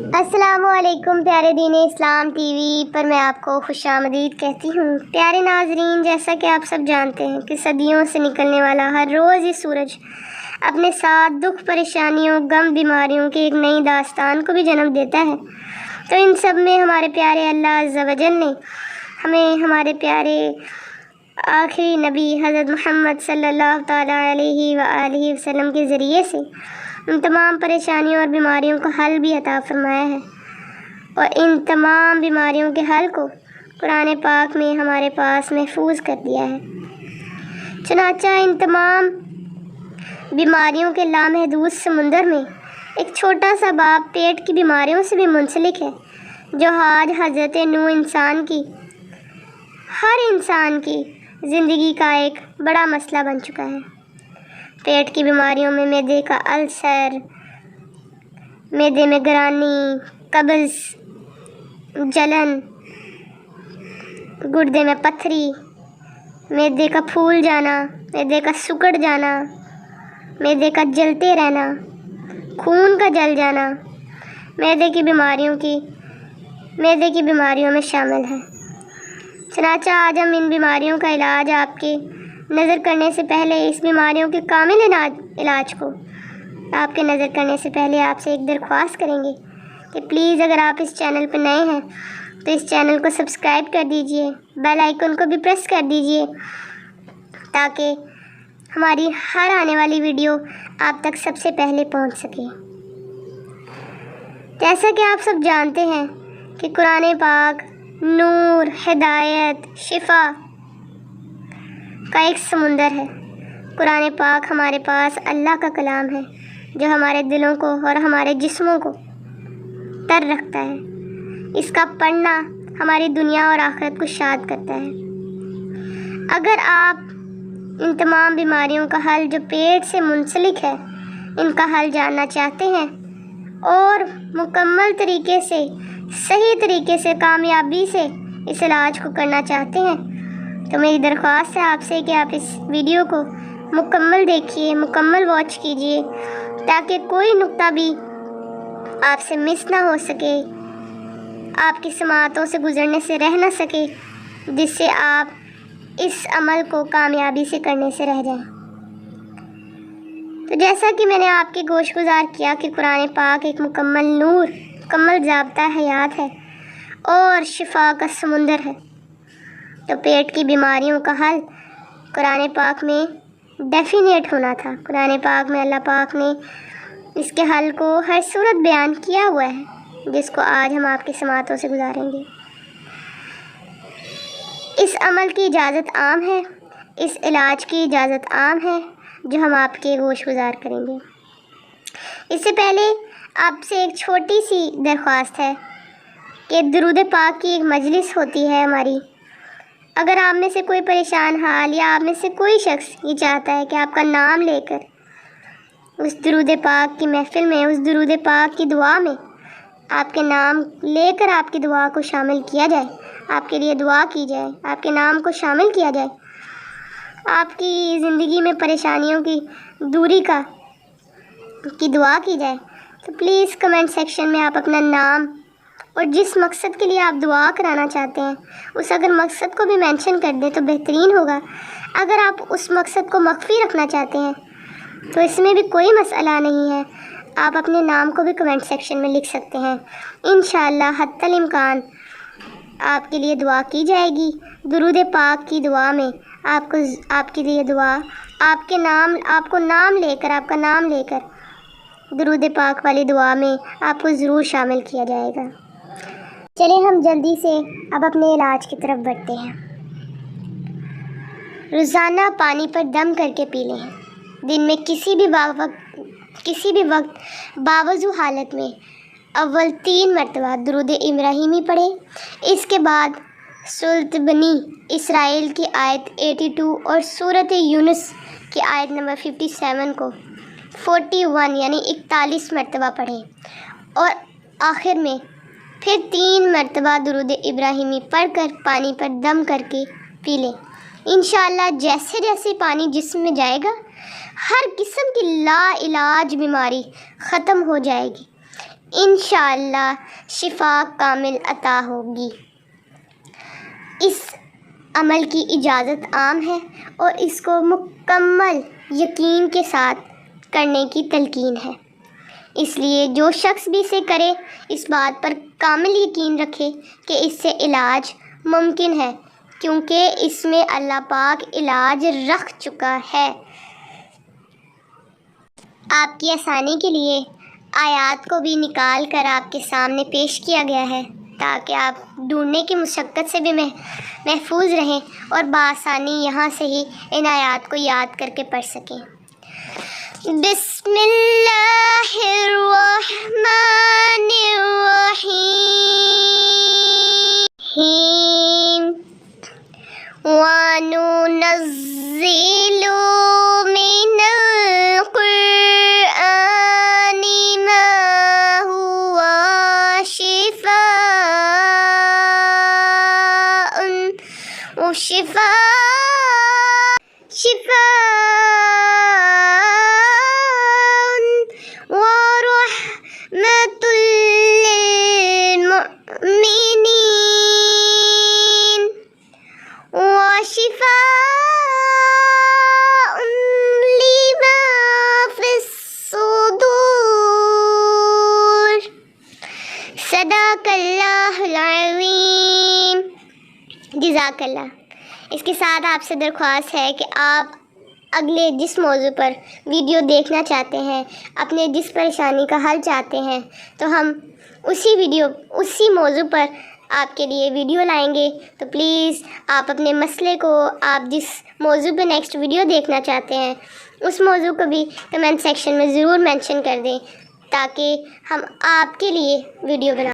السلام علیکم پیارے دین اسلام ٹی وی پر میں آپ کو خوش آمدید کہتی ہوں۔ پیارے ناظرین، جیسا کہ آپ سب جانتے ہیں کہ صدیوں سے نکلنے والا ہر روز یہ سورج اپنے ساتھ دکھ، پریشانیوں، غم، بیماریوں کی ایک نئی داستان کو بھی جنم دیتا ہے۔ تو ان سب میں ہمارے پیارے اللہ عز و جل نے ہمیں ہمارے پیارے آخری نبی حضرت محمد صلی اللہ تعالیٰ علیہ وآلہ وسلم کے ذریعے سے ان تمام پریشانیوں اور بیماریوں کا حل بھی عطا فرمایا ہے، اور ان تمام بیماریوں کے حل کو قرآن پاک میں ہمارے پاس محفوظ کر دیا ہے۔ چنانچہ ان تمام بیماریوں کے لامحدود سمندر میں ایک چھوٹا سا باب پیٹ کی بیماریوں سے بھی منسلک ہے، جو آج حضرت نوح ہر انسان کی زندگی کا ایک بڑا مسئلہ بن چکا ہے۔ پیٹ کی بیماریوں میں معدے کا السر، معدے میں گرانی، قبض، جلن، گردے میں پتھری، معدے کا پھول جانا، معدے کا سکڑ جانا، معدے کا جلتے رہنا، خون کا جل جانا، معدے کی بیماریوں میں شامل ہے۔ چنانچہ آج ہم ان بیماریوں کا علاج آپ کے نظر کرنے سے پہلے، اس بیماریوں کے کامل علاج کو آپ کے نظر کرنے سے پہلے آپ سے ایک درخواست کریں گے کہ پلیز اگر آپ اس چینل پہ نئے ہیں تو اس چینل کو سبسکرائب کر دیجئے، بیل آئیکن کو بھی پریس کر دیجئے تاکہ ہماری ہر آنے والی ویڈیو آپ تک سب سے پہلے پہنچ سکے۔ جیسا کہ آپ سب جانتے ہیں کہ قرآن پاک نور، ہدایت، شفا کا ایک سمندر ہے۔ قرآن پاک ہمارے پاس اللہ کا کلام ہے جو ہمارے دلوں کو اور ہمارے جسموں کو تر رکھتا ہے۔ اس کا پڑھنا ہماری دنیا اور آخرت کو شاد کرتا ہے۔ اگر آپ ان تمام بیماریوں کا حل جو پیٹ سے منسلک ہے، ان کا حل جاننا چاہتے ہیں اور مکمل طریقے سے، صحیح طریقے سے، کامیابی سے اس علاج کو کرنا چاہتے ہیں، تو میری درخواست ہے آپ سے کہ آپ اس ویڈیو کو مکمل دیکھیے، مکمل واچ کیجیے تاکہ کوئی نقطہ بھی آپ سے مس نہ ہو سکے، آپ کی سماعتوں سے گزرنے سے رہ نہ سکے، جس سے آپ اس عمل کو کامیابی سے کرنے سے رہ جائیں۔ تو جیسا کہ میں نے آپ کے گوش گزار کیا کہ قرآن پاک ایک مکمل نور، مکمل ضابطہ حیات ہے اور شفا کا سمندر ہے، تو پیٹ کی بیماریوں کا حل قرآن پاک میں ڈیفینیٹ ہونا تھا۔ قرآن پاک میں اللہ پاک نے اس کے حل کو ہر صورت بیان کیا ہوا ہے، جس کو آج ہم آپ کی سماعتوں سے گزاریں گے۔ اس عمل کی اجازت عام ہے، اس علاج کی اجازت عام ہے جو ہم آپ کے گوش گزار کریں گے۔ اس سے پہلے آپ سے ایک چھوٹی سی درخواست ہے کہ درود پاک کی ایک مجلس ہوتی ہے ہماری۔ اگر آپ میں سے کوئی پریشان حال یا آپ میں سے کوئی شخص یہ چاہتا ہے کہ آپ کا نام لے کر اس درود پاک کی محفل میں، اس درود پاک کی دعا میں آپ کے نام لے کر آپ کی دعا کو شامل کیا جائے، آپ کے لیے دعا کی جائے، آپ کے نام کو شامل کیا جائے، آپ کی زندگی میں پریشانیوں کی دوری کی دعا کی جائے، تو پلیز کمنٹ سیکشن میں آپ اپنا نام اور جس مقصد کے لیے آپ دعا کرانا چاہتے ہیں اس اگر مقصد کو بھی مینشن کر دیں تو بہترین ہوگا۔ اگر آپ اس مقصد کو مخفی رکھنا چاہتے ہیں تو اس میں بھی کوئی مسئلہ نہیں ہے، آپ اپنے نام کو بھی کمنٹ سیکشن میں لکھ سکتے ہیں۔ انشاءاللہ حتی الامکان آپ کے لیے دعا کی جائے گی۔ درود پاک کی دعا میں آپ کے لیے دعا، آپ کو نام لے کر، آپ کا نام لے کر درود پاک والی دعا میں آپ کو ضرور شامل کیا جائے گا۔ چلیں ہم جلدی سے اب اپنے علاج کی طرف بڑھتے ہیں۔ روزانہ پانی پر دم کر کے پی لیں۔ دن میں کسی بھی وقت باوضو حالت میں اول 3 مرتبہ درود ابراہیمی پڑھیں۔ اس کے بعد سورۃ بنی اسرائیل کی آیت 82 اور سورۃ یونس کی آیت نمبر 57 کو 41 یعنی 41 مرتبہ پڑھیں، اور آخر میں پھر 3 مرتبہ درود ابراہیمی پڑھ کر پانی پر دم کر کے پی لیں۔ انشاءاللہ جیسے جیسے پانی جسم میں جائے گا ہر قسم کی لا علاج بیماری ختم ہو جائے گی۔ انشاءاللہ شفا کامل عطا ہوگی۔ اس عمل کی اجازت عام ہے اور اس کو مکمل یقین کے ساتھ کرنے کی تلقین ہے، اس لیے جو شخص بھی اسے کرے اس بات پر کامل یقین رکھے کہ اس سے علاج ممکن ہے، کیونکہ اس میں اللہ پاک علاج رکھ چکا ہے۔ آپ کی آسانی کے لیے آیات کو بھی نکال کر آپ کے سامنے پیش کیا گیا ہے تاکہ آپ ڈھونڈنے کی مشقت سے بھی محفوظ رہیں اور بآسانی یہاں سے ہی ان آیات کو یاد کر کے پڑھ سکیں۔ بسم اللہ الرحمن الرحیم وَنُنَزِّلُ مِنَ الْقُرْآنِ مَا هُوَ شِفَاءٌ وَرَحْمَةٌ لِّلْمُؤْمِنِينَ وَشِفَاءٌ لِّمَا فِي الصُّدُورِ۔ صدق اللہ العظیم۔ جزاک اللہ۔ اس کے ساتھ آپ سے درخواست ہے کہ آپ اگلے جس موضوع پر ویڈیو دیکھنا چاہتے ہیں، اپنے جس پریشانی کا حل چاہتے ہیں، تو ہم اسی موضوع پر آپ کے لیے ویڈیو لائیں گے۔ تو پلیز آپ اپنے مسئلے کو، آپ جس موضوع پہ نیکسٹ ویڈیو دیکھنا چاہتے ہیں اس موضوع کو بھی کمنٹ سیکشن میں ضرور مینشن کر دیں تاکہ ہم آپ کے لیے ویڈیو بنا